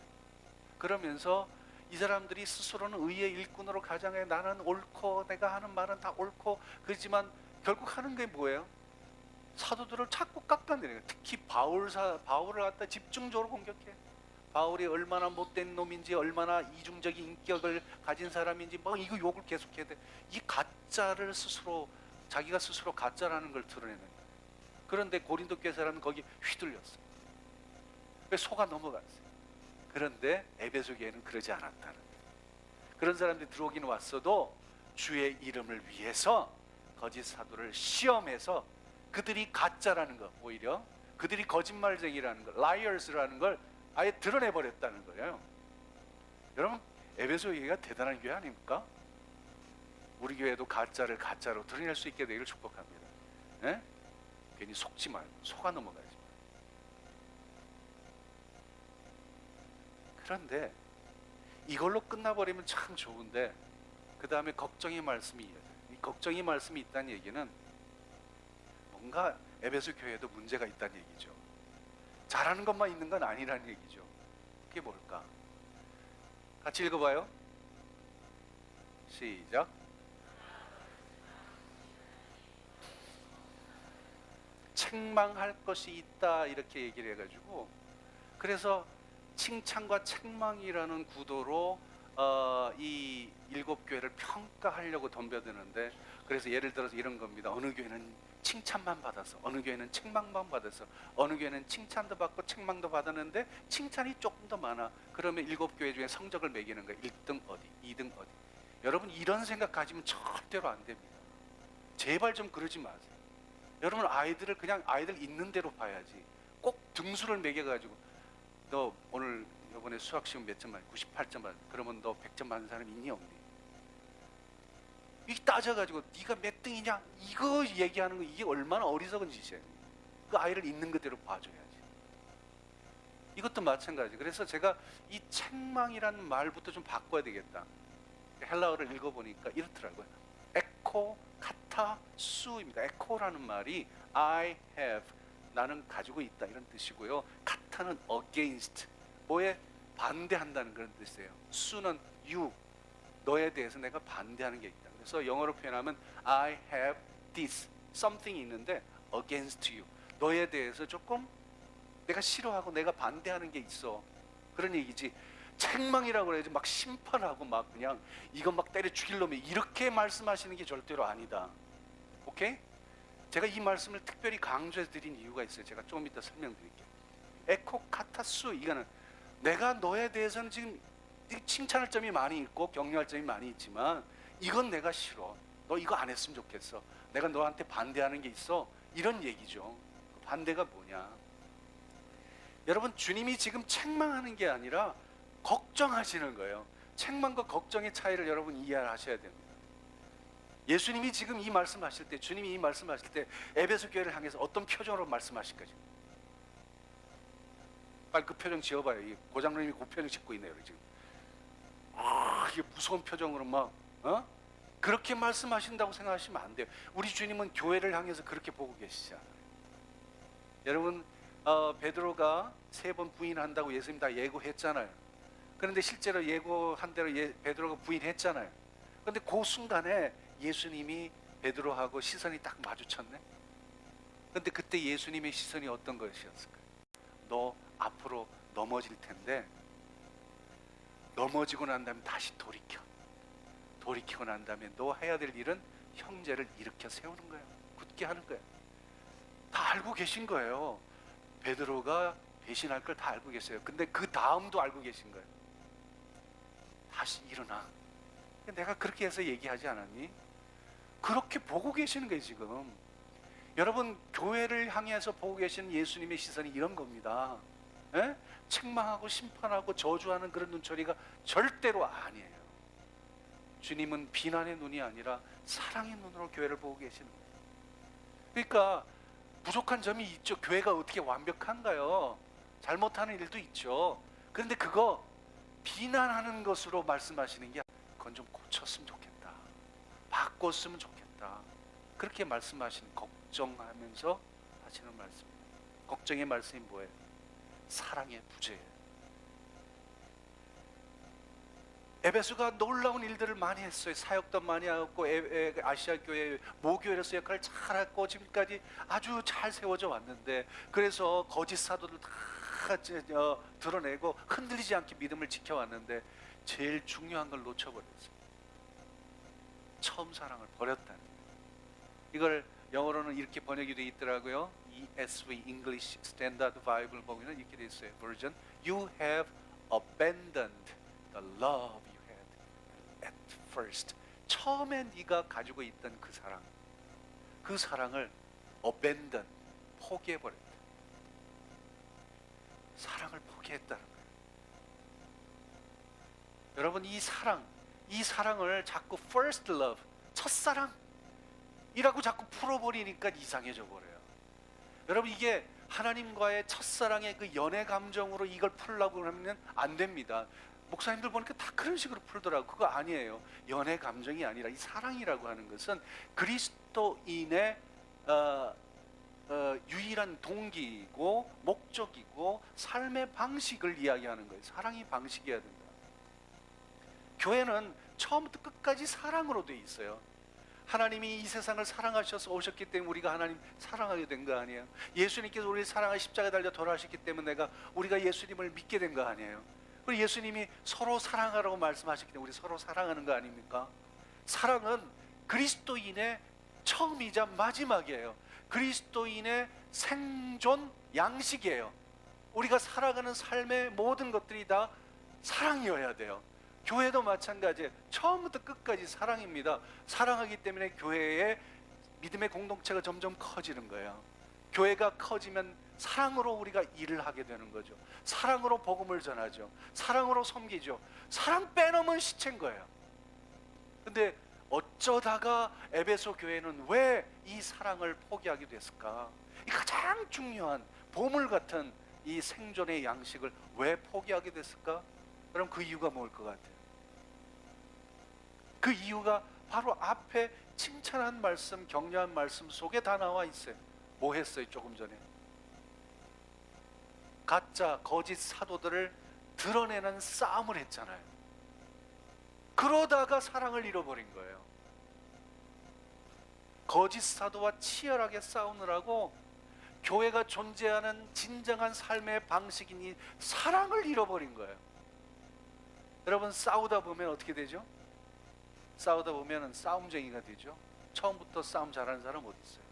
그러면서 이 사람들이 스스로는 의의 일꾼으로 가장해. 나는 옳고 내가 하는 말은 다 옳고. 그렇지만 결국 하는 게 뭐예요? 사도들을 자꾸 깎아내려요. 특히 바울을 갖다 집중적으로 공격해. 바울이 얼마나 못된 놈인지, 얼마나 이중적인 인격을 가진 사람인지 뭐 이거 욕을 계속해야 돼. 이 가짜를 스스로, 자기가 스스로 가짜라는 걸 드러내는 거예요. 그런데 고린도 교회 사람은 거기 휘둘렸어요. 속아 넘어갔어요. 그런데 에베소 교회는 그러지 않았다는 거예요. 그런 사람들이 들어오긴 왔어도 주의 이름을 위해서 거짓 사도를 시험해서 그들이 가짜라는 거, 오히려 그들이 거짓말쟁이라는 걸, liars라는 걸 아예 드러내버렸다는 거예요. 여러분, 에베소 교회가 대단한 교회 아닙니까? 우리 교회도 가짜를 가짜로 드러낼 수 있게 되기를 축복합니다. 네? 괜히 속지 말고, 속아 넘어가지 말고. 그런데 이걸로 끝나버리면 참 좋은데 그 다음에 걱정의 말씀이 이어져요. 이 걱정의 말씀이 있다는 얘기는 뭔가 에베소 교회에도 문제가 있다는 얘기죠. 잘하는 것만 있는 건 아니라는 얘기죠. 그게 뭘까? 같이 읽어봐요. 시작. 책망할 것이 있다 이렇게 얘기를 해가지고, 그래서 칭찬과 책망이라는 구도로 이 일곱 교회를 평가하려고 덤벼드는데, 그래서 예를 들어서 이런 겁니다. 어느 교회는 칭찬만 받아서, 어느 교회는 책망만 받아서, 어느 교회는 칭찬도 받고 책망도 받았는데 칭찬이 조금 더 많아. 그러면 일곱 교회 중에 성적을 매기는 거예요. 1등 어디, 2등 어디. 여러분 이런 생각 가지면 절대로 안 됩니다. 제발 좀 그러지 마세요. 여러분 아이들을 그냥 아이들 있는 대로 봐야지. 꼭 등수를 매겨가지고 너 오늘 이번에 수학 시험 몇 점 받았니? 98점 받았니? 그러면 너 100점 받은 사람 있니 없니? 이게 따져가지고 네가 몇 등이냐? 이거 얘기하는 거, 이게 얼마나 어리석은 짓이에요. 그 아이를 있는 그대로 봐줘야지. 이것도 마찬가지. 그래서 제가 이 책망이라는 말부터 좀 바꿔야 되겠다. 헬라어를 읽어보니까 이렇더라고요. 에코 카타 수입니다. 에코라는 말이 I have, 나는 가지고 있다, 이런 뜻이고요. 카타는 against, 뭐에 반대한다는 그런 뜻이에요. 수는 you, 너에 대해서 내가 반대하는 게 있다. 그래서 영어로 표현하면 I have this, something이 있는데 against you, 너에 대해서 조금 내가 싫어하고 내가 반대하는 게 있어, 그런 얘기지. 책망이라고 그래야지 막 심판하고 막 그냥 이건 막 때려 죽일 놈이, 이렇게 말씀하시는 게 절대로 아니다. 오케이? 제가 이 말씀을 특별히 강조해 드린 이유가 있어요. 제가 조금 이따 설명드릴게요. 에코 카타수, 이거는 내가 너에 대해서는 지금 칭찬할 점이 많이 있고 격려할 점이 많이 있지만 이건 내가 싫어, 너 이거 안 했으면 좋겠어, 내가 너한테 반대하는 게 있어, 이런 얘기죠. 반대가 뭐냐? 여러분, 주님이 지금 책망하는 게 아니라 걱정하시는 거예요. 책망과 걱정의 차이를 여러분 이해하셔야 됩니다. 예수님이 지금 이 말씀하실 때, 주님이 이 말씀하실 때 에베소 교회를 향해서 어떤 표정으로 말씀하실까? 빨리 그 표정 지어봐요. 이 고장로님이 그 표정 짓고 있네요 지금. 이게 무서운 표정으로 막 그렇게 말씀하신다고 생각하시면 안 돼요. 우리 주님은 교회를 향해서 그렇게 보고 계시잖아요. 여러분, 베드로가 3번 부인한다고 예수님 다 예고했잖아요. 그런데 실제로 예고한 대로 베드로가 부인했잖아요. 그런데 그 순간에 예수님이 베드로하고 시선이 딱 마주쳤네. 그런데 그때 예수님의 시선이 어떤 것이었을까요? 너 앞으로 넘어질 텐데, 넘어지고 난 다음에 다시 돌이키고 난 다음에 너 해야 될 일은 형제를 일으켜 세우는 거예요. 굳게 하는 거예요. 다 알고 계신 거예요. 베드로가 배신할 걸 다 알고 계세요. 근데 그 다음도 알고 계신 거예요. 다시 일어나. 내가 그렇게 해서 얘기하지 않았니? 그렇게 보고 계시는 거예요 지금. 여러분, 교회를 향해서 보고 계시는 예수님의 시선이 이런 겁니다. 에? 책망하고 심판하고 저주하는 그런 눈초리가 절대로 아니에요. 주님은 비난의 눈이 아니라 사랑의 눈으로 교회를 보고 계시는 거예요. 그러니까 부족한 점이 있죠. 교회가 어떻게 완벽한가요? 잘못하는 일도 있죠. 그런데 그거 비난하는 것으로 말씀하시는 게, 그건 좀 고쳤으면 좋겠다, 바꿨으면 좋겠다, 그렇게 말씀하시는, 걱정하면서 하시는 말씀입니다. 걱정의 말씀이 뭐예요? 사랑의 부재예요. 에베소가 놀라운 일들을 많이 했어요. 사역도 많이 하고 아시아 교회 모교회로서 역할을 잘했고 지금까지 아주 잘 세워져 왔는데, 그래서 거짓 사도들 다 드러내고 흔들리지 않게 믿음을 지켜왔는데 제일 중요한 걸 놓쳐버렸어요. 처음 사랑을 버렸다는 거예요. 이걸 영어로는 이렇게 번역이 되어 있더라고요. ESV English Standard Bible 보면 이렇게 되어 있어요. 버전 You have abandoned the love you had at first. 처음에 네가 가지고 있던 그 사랑을 abandon, 포기해버렸다. 사랑을 포기했다는 거예요. 여러분, 이 사랑을 자꾸 first love, 첫사랑이라고 자꾸 풀어버리니까 이상해져 버려요. 여러분, 이게 하나님과의 첫사랑의 그 연애 감정으로 이걸 풀려고 하면 안 됩니다. 목사님들 보니까 다 그런 식으로 풀더라고. 그거 아니에요. 연애 감정이 아니라 이 사랑이라고 하는 것은 그리스도인의 유일한 동기이고 목적이고 삶의 방식을 이야기하는 거예요. 사랑이 방식이어야 된다. 교회는 처음부터 끝까지 사랑으로 돼 있어요. 하나님이 이 세상을 사랑하셔서 오셨기 때문에 우리가 하나님 사랑하게 된 거 아니에요? 예수님께서 우리를 사랑하여 십자가에 달려 돌아가셨기 때문에 우리가 예수님을 믿게 된 거 아니에요? 그리고 예수님이 서로 사랑하라고 말씀하셨기 때문에 우리 서로 사랑하는 거 아닙니까? 사랑은 그리스도인의 처음이자 마지막이에요. 그리스도인의 생존 양식이에요. 우리가 살아가는 삶의 모든 것들이 다 사랑이어야 돼요. 교회도 마찬가지예요. 처음부터 끝까지 사랑입니다. 사랑하기 때문에 교회의 믿음의 공동체가 점점 커지는 거예요. 교회가 커지면 사랑으로 우리가 일을 하게 되는 거죠. 사랑으로 복음을 전하죠. 사랑으로 섬기죠. 사랑 빼놓으면 시체인 거예요. 근데 어쩌다가 에베소 교회는 왜 이 사랑을 포기하게 됐을까? 이 가장 중요한 보물 같은 이 생존의 양식을 왜 포기하게 됐을까? 그럼 그 이유가 뭘 것 같아요? 그 이유가 바로 앞에 칭찬한 말씀, 격려한 말씀 속에 다 나와 있어요. 뭐 했어요? 조금 전에 가짜 거짓 사도들을 드러내는 싸움을 했잖아요. 그러다가 사랑을 잃어버린 거예요. 거짓 사도와 치열하게 싸우느라고 교회가 존재하는 진정한 삶의 방식이니 사랑을 잃어버린 거예요. 여러분, 싸우다 보면 어떻게 되죠? 싸우다 보면 싸움쟁이가 되죠. 처음부터 싸움 잘하는 사람 어디 있어요?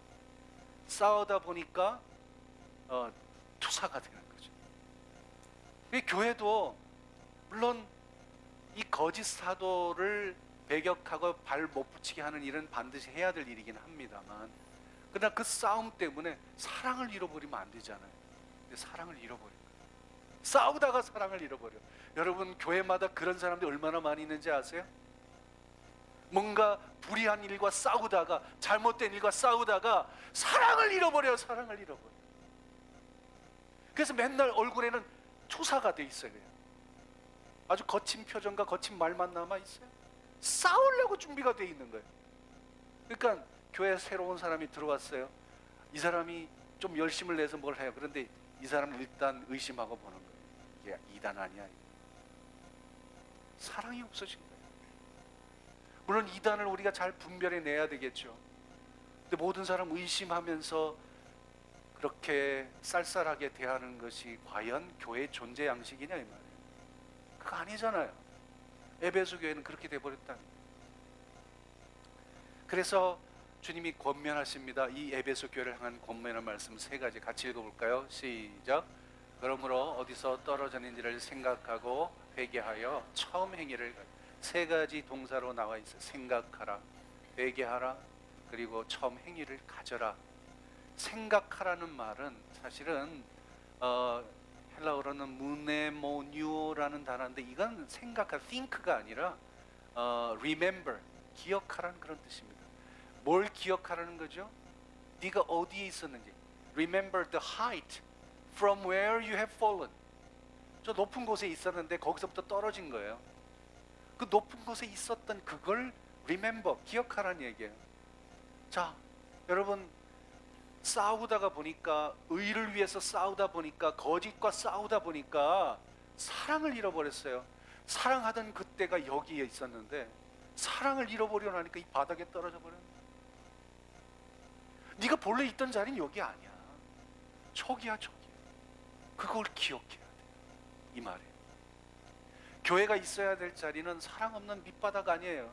싸우다 보니까 투사가 되는 거죠. 교회도 물론 이 거짓 사도를 배격하고 발 못 붙이게 하는 일은 반드시 해야 될 일이긴 합니다만, 그러나 그 싸움 때문에 사랑을 잃어버리면 안 되잖아요. 근데 사랑을 잃어버린 거예요. 싸우다가 사랑을 잃어버려요. 여러분, 교회마다 그런 사람들이 얼마나 많이 있는지 아세요? 뭔가 불의한 일과 싸우다가, 잘못된 일과 싸우다가 사랑을 잃어버려요. 사랑을 잃어버려요. 그래서 맨날 얼굴에는 투사가 돼 있어요. 그냥 아주 거친 표정과 거친 말만 남아 있어요. 싸우려고 준비가 돼 있는 거예요. 그러니까 교회에 새로운 사람이 들어왔어요. 이 사람이 좀 열심을 내서 뭘 해요. 그런데 이 사람은 일단 의심하고 보는 거예요. 이게 이단 아니야? 사랑이 없어진 거예요. 물론 이단을 우리가 잘 분별해 내야 되겠죠. 근데 모든 사람 의심하면서 그렇게 쌀쌀하게 대하는 것이 과연 교회의 존재 양식이냐 이 말이에요. 그거 아니잖아요. 에베소 교회는 그렇게 돼버렸다는 거예요. 그래서 주님이 권면하십니다. 이 에베소 교회를 향한 권면의 말씀 세 가지 같이 읽어볼까요? 시작. 그러므로 어디서 떨어졌는지를 생각하고 회개하여 처음 행위를, 세 가지 동사로 나와 있어요. 생각하라, 회개하라, 그리고 처음 행위를 가져라. 생각하라는 말은 사실은 헬라어로는 무네모뉴라는 단어인데, 이건 생각할, think가 아니라 remember, 기억하라는 그런 뜻입니다. 뭘 기억하라는 거죠? 네가 어디에 있었는지. Remember the height from where you have fallen. 저 높은 곳에 있었는데 거기서부터 떨어진 거예요. 그 높은 곳에 있었던 그걸 remember, 기억하라는 얘기예요. 자, 여러분, 싸우다가 보니까, 의를 위해서 싸우다 보니까, 거짓과 싸우다 보니까 사랑을 잃어버렸어요. 사랑하던 그때가 여기에 있었는데 사랑을 잃어버리고 나니까 이 바닥에 떨어져 버렸네. 네가 본래 있던 자리는 여기 아니야. 저기야, 저기. 그걸 기억해야 돼. 이 말이에요. 교회가 있어야 될 자리는 사랑 없는 밑바닥 아니에요.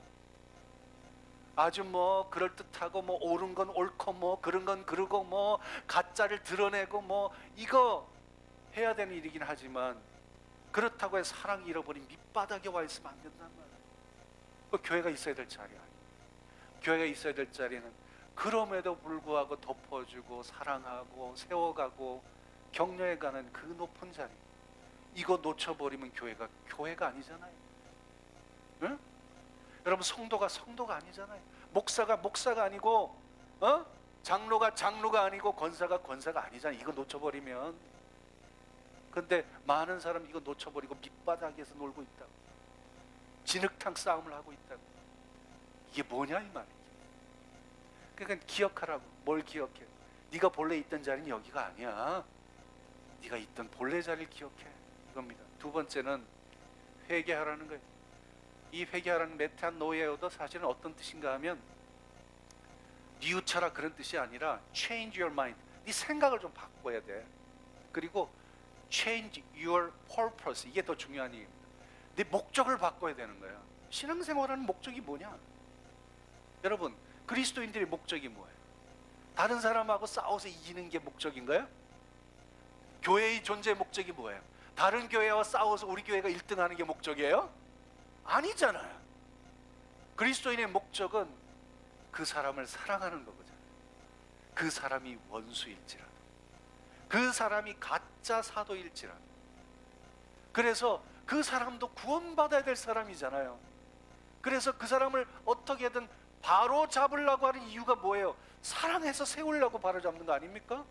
아주 뭐 그럴듯하고 뭐 옳은 건 옳고 뭐 그런 건 그러고 뭐 가짜를 드러내고 뭐 이거 해야 되는 일이긴 하지만, 그렇다고 해서 사랑이 잃어버린 밑바닥에 와 있으면 안 된단 말이에요. 그 교회가 있어야 될 자리 아니에요. 교회가 있어야 될 자리는 그럼에도 불구하고 덮어주고 사랑하고 세워가고 격려해가는 그 높은 자리. 이거 놓쳐버리면 교회가 아니잖아요. 응? 여러분, 성도가 아니잖아요. 목사가 아니고 장로가 아니고 권사가 아니잖아요. 이거 놓쳐버리면. 근데 많은 사람 이거 놓쳐버리고 밑바닥에서 놀고 있다고, 진흙탕 싸움을 하고 있다고. 이게 뭐냐 이 말이지. 그러니까 기억하라고. 뭘 기억해? 네가 본래 있던 자리는 여기가 아니야. 네가 있던 본래 자리를 기억해, 이겁니다. 두 번째는 회개하라는 거예요. 이 회개하라는 메타노이아도 사실은 어떤 뜻인가 하면 뉘우쳐라 그런 뜻이 아니라 change your mind, 네 생각을 좀 바꿔야 돼. 그리고 change your purpose, 이게 더 중요한 얘기입니다. 네 목적을 바꿔야 되는 거야. 신앙생활하는 목적이 뭐냐? 여러분, 그리스도인들의 목적이 뭐예요? 다른 사람하고 싸워서 이기는 게 목적인가요? 교회의 존재의 목적이 뭐예요? 다른 교회와 싸워서 우리 교회가 1등하는 게 목적이에요? 아니잖아요. 그리스도인의 목적은 그 사람을 사랑하는 거거든요. 그 사람이 원수일지라도, 그 사람이 가짜 사도일지라도. 그래서 그 사람도 구원받아야 될 사람이잖아요. 그래서 그 사람을 어떻게든 바로 잡으려고 하는 이유가 뭐예요? 사랑해서 세우려고 바로 잡는 거 아닙니까?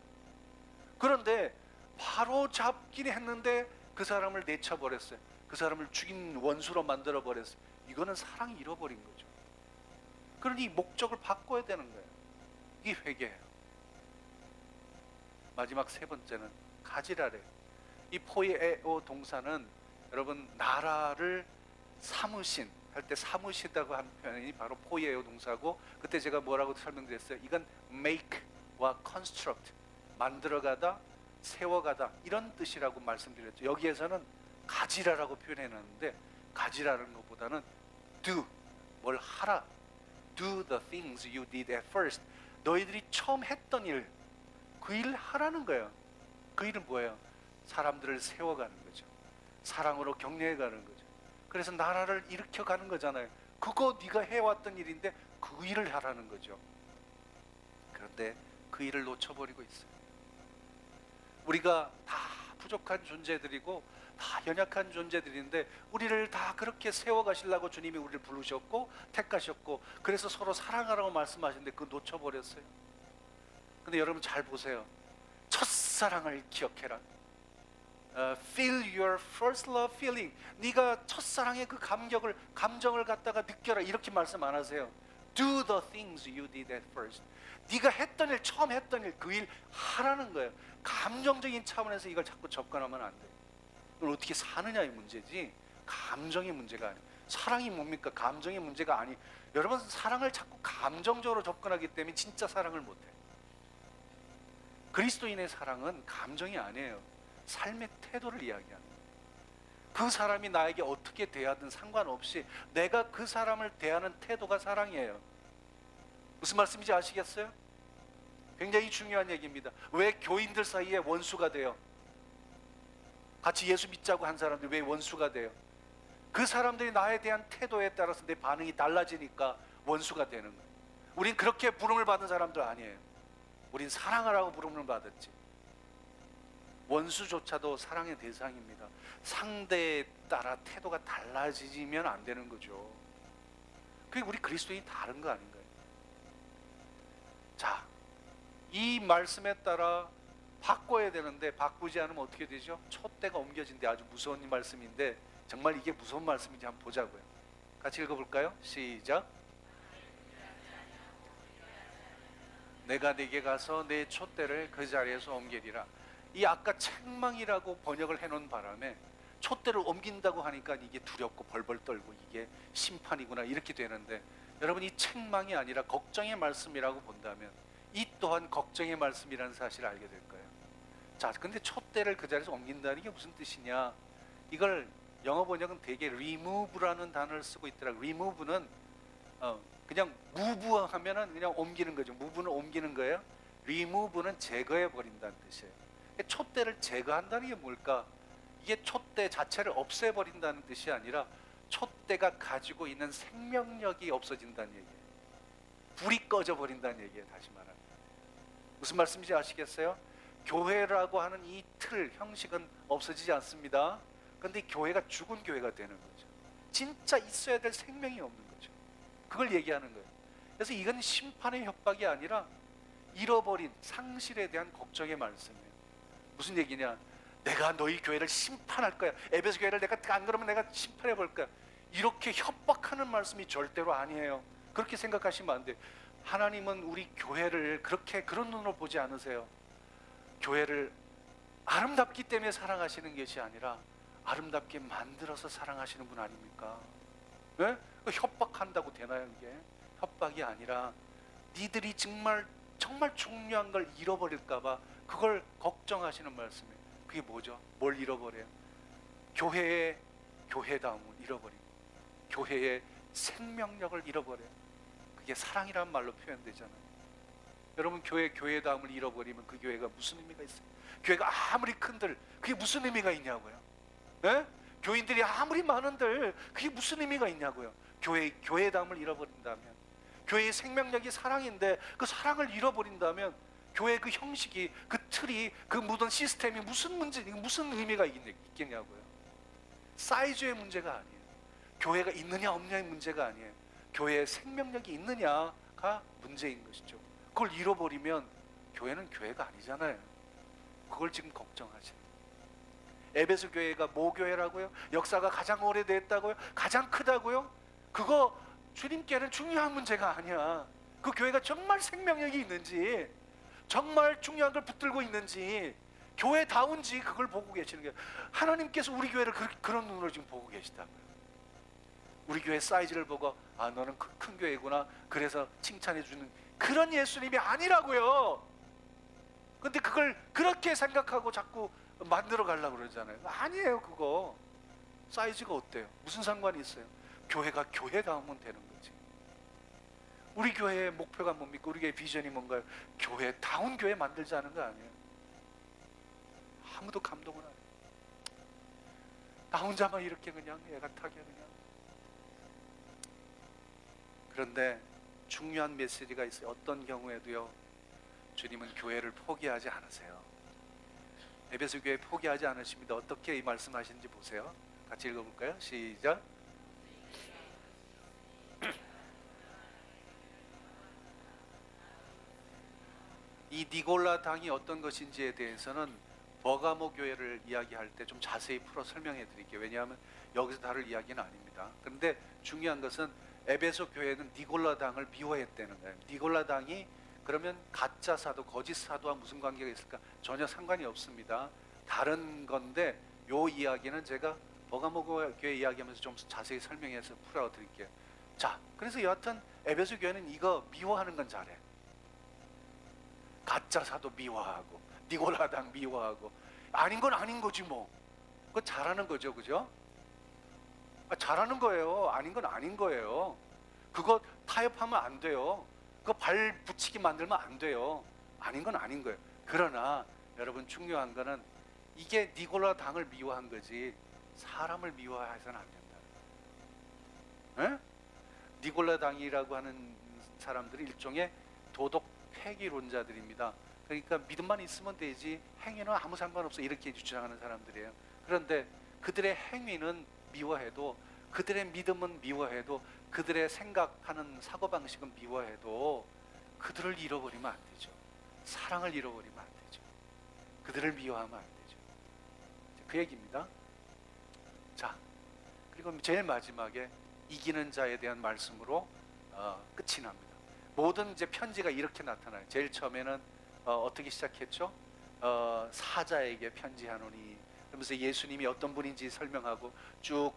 그런데 바로 잡긴 했는데 그 사람을 내쳐버렸어요. 그 사람을 죽인 원수로 만들어버렸어요. 이거는 사랑이 잃어버린 거죠. 그러니 목적을 바꿔야 되는 거예요. 이게 회개예요. 마지막 세 번째는 가지라래. 이 포이에오 동사는 여러분 나라를 삼으신 할 때 삼으시다고 하는 표현이 바로 포이에오 동사고, 그때 제가 뭐라고 설명드렸어요? 이건 make와 construct, 만들어가다, 세워가다 이런 뜻이라고 말씀드렸죠. 여기에서는 가지라라고 표현해놨는데, 가지라는 것보다는 do, 뭘 하라, do the things you did at first. 너희들이 처음 했던 일, 그 일을 하라는 거예요. 그 일은 뭐예요? 사람들을 세워가는 거죠. 사랑으로 격려해가는 거죠. 그래서 나라를 일으켜가는 거잖아요. 그거 네가 해왔던 일인데 그 일을 하라는 거죠. 그런데 그 일을 놓쳐버리고 있어요. 우리가 다 부족한 존재들이고 다 연약한 존재들인데 우리를 다 그렇게 세워가시려고 주님이 우리를 부르셨고 택하셨고, 그래서 서로 사랑하라고 말씀하시는데 그거 놓쳐버렸어요. 근데 여러분 잘 보세요. 첫사랑을 기억해라. Feel your first love feeling. 네가 첫사랑의 그 감정을 갖다가 느껴라, 이렇게 말씀 안 하세요. Do the things you did at first. 네가 했던 일, 처음 했던 일, 그 일 하라는 거예요. 감정적인 차원에서 이걸 자꾸 접근하면 안 돼요. 이걸 어떻게 사느냐의 문제지 감정의 문제가 아니에요. 사랑이 뭡니까? 감정의 문제가 아니. 여러분 사랑을 자꾸 감정적으로 접근하기 때문에 진짜 사랑을 못해요. 그리스도인의 사랑은 감정이 아니에요. 삶의 태도를 이야기하는 거예요. 그 사람이 나에게 어떻게 대하든 상관없이 내가 그 사람을 대하는 태도가 사랑이에요. 무슨 말씀인지 아시겠어요? 굉장히 중요한 얘기입니다. 왜 교인들 사이에 원수가 돼요? 같이 예수 믿자고 한 사람들이 왜 원수가 돼요? 그 사람들이 나에 대한 태도에 따라서 내 반응이 달라지니까 원수가 되는 거예요. 우린 그렇게 부름을 받은 사람들 아니에요. 우린 사랑하라고 부름을 받았지. 원수조차도 사랑의 대상입니다. 상대에 따라 태도가 달라지면 안 되는 거죠. 그게 우리 그리스도인이 다른 거 아닌가요? 자, 이 말씀에 따라 바꿔야 되는데 바꾸지 않으면 어떻게 되죠? 촛대가 옮겨진대. 아주 무서운 말씀인데 정말 이게 무서운 말씀인지 한번 보자고요. 같이 읽어볼까요? 시작. 내가 네게 가서 내 촛대를 그 자리에서 옮기리라. 이 아까 책망이라고 번역을 해놓은 바람에 촛대를 옮긴다고 하니까 이게 두렵고 벌벌 떨고 이게 심판이구나 이렇게 되는데, 여러분 이 책망이 아니라 걱정의 말씀이라고 본다면 이 또한 걱정의 말씀이라는 사실을 알게 될 거예요. 자, 근데 촛대를 그 자리에서 옮긴다는 게 무슨 뜻이냐? 이걸 영어 번역은 되게 remove라는 단어를 쓰고 있더라고요. remove는 그냥 move 하면은 그냥 옮기는 거죠. move는 옮기는 거예요. remove는 제거해 버린다는 뜻이에요. 촛대를 제거한다는 게 뭘까? 이게 촛대 자체를 없애버린다는 뜻이 아니라 촛대가 가지고 있는 생명력이 없어진다는 얘기예요. 불이 꺼져버린다는 얘기예요. 다시 말하면 무슨 말씀인지 아시겠어요? 교회라고 하는 이 틀, 형식은 없어지지 않습니다. 그런데 교회가 죽은 교회가 되는 거죠. 진짜 있어야 될 생명이 없는 거죠. 그걸 얘기하는 거예요. 그래서 이건 심판의 협박이 아니라 잃어버린 상실에 대한 걱정의 말씀이에요. 무슨 얘기냐? 내가 너희 교회를 심판할 거야. 에베소 교회를 내가 안 그러면 내가 심판해 볼 거야. 이렇게 협박하는 말씀이 절대로 아니에요. 그렇게 생각하시면 안 돼요. 하나님은 우리 교회를 그렇게 그런 눈으로 보지 않으세요. 교회를 아름답기 때문에 사랑하시는 것이 아니라 아름답게 만들어서 사랑하시는 분 아닙니까? 네? 협박한다고 되나요? 이게 협박이 아니라 니들이 정말 중요한 걸 잃어버릴까 봐 그걸 걱정하시는 말씀이에요. 그게 뭐죠? 뭘 잃어버려요? 교회의 교회다움을 잃어버립니다. 교회의 생명력을 잃어버려요. 그게 사랑이란 말로 표현되잖아요. 여러분 교회다움을 잃어버리면 그 교회가 무슨 의미가 있어요? 교회가 아무리 큰들 그게 무슨 의미가 있냐고요? 네? 교인들이 아무리 많은들 그게 무슨 의미가 있냐고요? 교회다움을 잃어버린다면, 교회의 생명력이 사랑인데 그 사랑을 잃어버린다면 교회 그 형식이, 그 틀이, 그 모든 시스템이 무슨 의미가 있겠냐고요? 사이즈의 문제가 아니에요. 교회가 있느냐 없느냐의 문제가 아니에요. 교회의 생명력이 있느냐가 문제인 것이죠. 그걸 잃어버리면 교회는 교회가 아니잖아요. 그걸 지금 걱정하세요. 에베소 교회가 뭐 교회라고요? 역사가 가장 오래됐다고요? 가장 크다고요? 그거 주님께는 중요한 문제가 아니야. 그 교회가 정말 생명력이 있는지, 정말 중요한 걸 붙들고 있는지, 교회다운지 그걸 보고 계시는 거예요. 하나님께서 우리 교회를 그런 눈으로 지금 보고 계시다고요. 우리 교회 사이즈를 보고 아 너는 큰 교회구나 그래서 칭찬해 주는 그런 예수님이 아니라고요. 근데 그걸 그렇게 생각하고 자꾸 만들어 가려고 그러잖아요. 아니에요. 그거 사이즈가 어때요? 무슨 상관이 있어요? 교회가 교회다우면 되는 거지. 우리 교회의 목표가 뭡니까? 우리 교회 비전이 뭔가요? 교회다운 교회 만들자는 거 아니에요. 아무도 감동을 안 해요. 나 혼자만 이렇게 그냥 애가 타게 그냥. 그런데 중요한 메시지가 있어요. 어떤 경우에도요, 주님은 교회를 포기하지 않으세요. 에베소 교회 포기하지 않으십니다. 어떻게 이 말씀하시는지 보세요. 같이 읽어볼까요? 시작. 이 니골라 당이 어떤 것인지에 대해서는 버가모 교회를 이야기할 때 좀 자세히 풀어 설명해 드릴게요. 왜냐하면 여기서 다룰 이야기는 아닙니다. 그런데 중요한 것은 에베소 교회는 니골라 당을 미워했다는 거예요. 니골라 당이 그러면 가짜 사도, 거짓 사도와 무슨 관계가 있을까? 전혀 상관이 없습니다. 다른 건데 요 이야기는 제가 버가모 교회 이야기하면서 좀 자세히 설명해서 풀어 드릴게요. 자, 그래서 여하튼 에베소 교회는 이거 미워하는 건 잘해. 가짜 사도 미워하고 니골라 당 미워하고 아닌 건 아닌 거지 뭐. 그거 잘하는 거죠, 그죠? 잘하는 거예요. 아닌 건 아닌 거예요. 그거 타협하면 안 돼요. 그거 발 붙이게 만들면 안 돼요. 아닌 건 아닌 거예요. 그러나 여러분 중요한 거는 이게 니골라 당을 미워한 거지 사람을 미워해서는 안 된다. 에? 니골라 당이라고 하는 사람들이 일종의 도덕 폐기론자들입니다. 그러니까 믿음만 있으면 되지 행위는 아무 상관없어 이렇게 주장하는 사람들이에요. 그런데 그들의 행위는 미워해도, 그들의 믿음은 미워해도, 그들의 생각하는 사고방식은 미워해도 그들을 잃어버리면 안 되죠. 사랑을 잃어버리면 안 되죠. 그들을 미워하면 안 되죠. 그 얘기입니다. 자, 그리고 제일 마지막에 이기는 자에 대한 말씀으로 끝이 납니다. 모든 이제 편지가 이렇게 나타나요. 제일 처음에는 어떻게 시작했죠? 사자에게 편지하노니 그러면서 예수님이 어떤 분인지 설명하고 쭉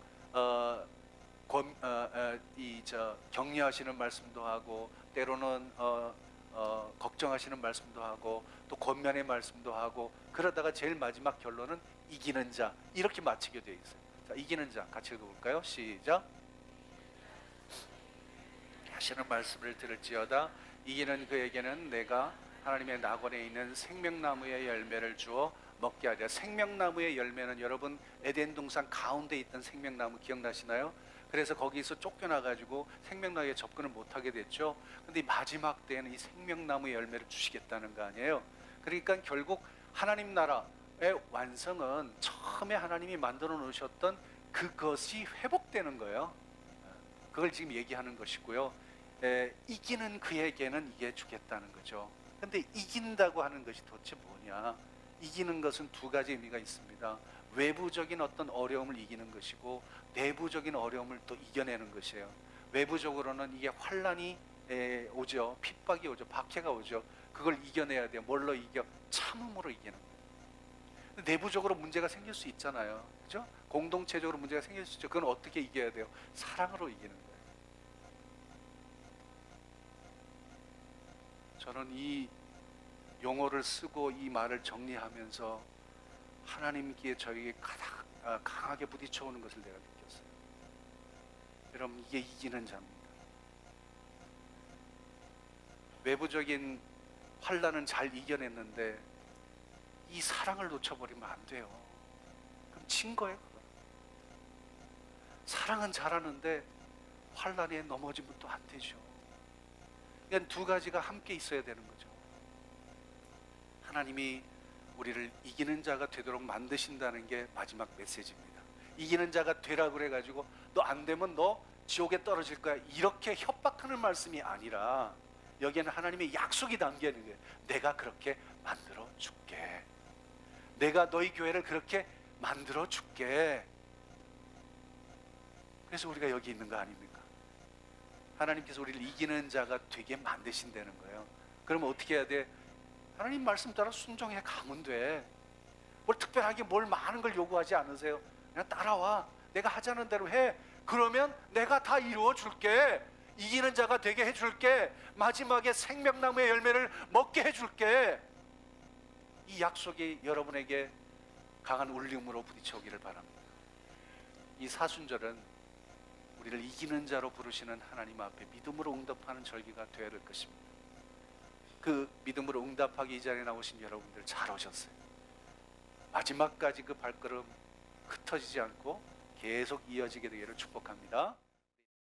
격려하시는 말씀도 하고 때로는 걱정하시는 말씀도 하고 또 권면의 말씀도 하고 그러다가 제일 마지막 결론은 이기는 자 이렇게 마치게 되어 있어요. 자, 이기는 자 같이 읽어볼까요? 시작. 하시는 말씀을 들을지어다. 이기는 그에게는 내가 하나님의 낙원에 있는 생명나무의 열매를 주어 먹게 하리라. 생명나무의 열매는 여러분 에덴 동산 가운데 있던 생명나무 기억나시나요? 그래서 거기서 쫓겨나가지고 생명나무에 접근을 못하게 됐죠. 근데 마지막 때에는 이 생명나무의 열매를 주시겠다는 거 아니에요? 그러니까 결국 하나님 나라의 완성은 처음에 하나님이 만들어 놓으셨던 그것이 회복되는 거예요. 그걸 지금 얘기하는 것이고요. 이기는 그에게는 이게 주겠다는 거죠. 근데 이긴다고 하는 것이 도대체 뭐냐? 이기는 것은 두 가지 의미가 있습니다. 외부적인 어떤 어려움을 이기는 것이고 내부적인 어려움을 또 이겨내는 것이에요. 외부적으로는 이게 환난이 오죠. 핍박이 오죠. 박해가 오죠. 그걸 이겨내야 돼요. 뭘로 이겨? 참음으로 이기는 거예요. 내부적으로 문제가 생길 수 있잖아요. 그죠? 공동체적으로 문제가 생길 수 있죠. 그건 어떻게 이겨야 돼요? 사랑으로 이기는 거예요. 저는 이 용어를 쓰고 이 말을 정리하면서 하나님께 저에게 가장 강하게 부딪혀오는 것을 내가 느꼈어요. 여러분 이게 이기는 자입니다. 외부적인 환난은 잘 이겨냈는데 이 사랑을 놓쳐버리면 안 돼요. 그럼 진 거예요. 그건. 사랑은 잘하는데 환난에 넘어지면 또 안 되죠. 그러니까 두 가지가 함께 있어야 되는 거죠. 하나님이 우리를 이기는 자가 되도록 만드신다는 게 마지막 메시지입니다. 이기는 자가 되라 그래가지고 너 안 되면 너 지옥에 떨어질 거야 이렇게 협박하는 말씀이 아니라 여기에는 하나님의 약속이 담겨 있는 거예요. 내가 그렇게 만들어 줄게. 내가 너희 교회를 그렇게 만들어 줄게. 그래서 우리가 여기 있는 거 아닙니까? 하나님께서 우리를 이기는 자가 되게 만드신다는 거예요. 그러면 어떻게 해야 돼? 하나님 말씀 따라 순종해 가면 돼. 뭘 특별하게 뭘 많은 걸 요구하지 않으세요. 그냥 따라와. 내가 하자는 대로 해. 그러면 내가 다 이루어 줄게. 이기는 자가 되게 해줄게. 마지막에 생명나무의 열매를 먹게 해줄게. 이 약속이 여러분에게 강한 울림으로 부딪혀오기를 바랍니다. 이 사순절은 우리를 이기는 자로 부르시는 하나님 앞에 믿음으로 응답하는 절기가 되어야 될 것입니다. 그 믿음으로 응답하기 이 자리에 나오신 여러분들 잘 오셨어요. 마지막까지 그 발걸음 흩어지지 않고 계속 이어지게 되기를 축복합니다.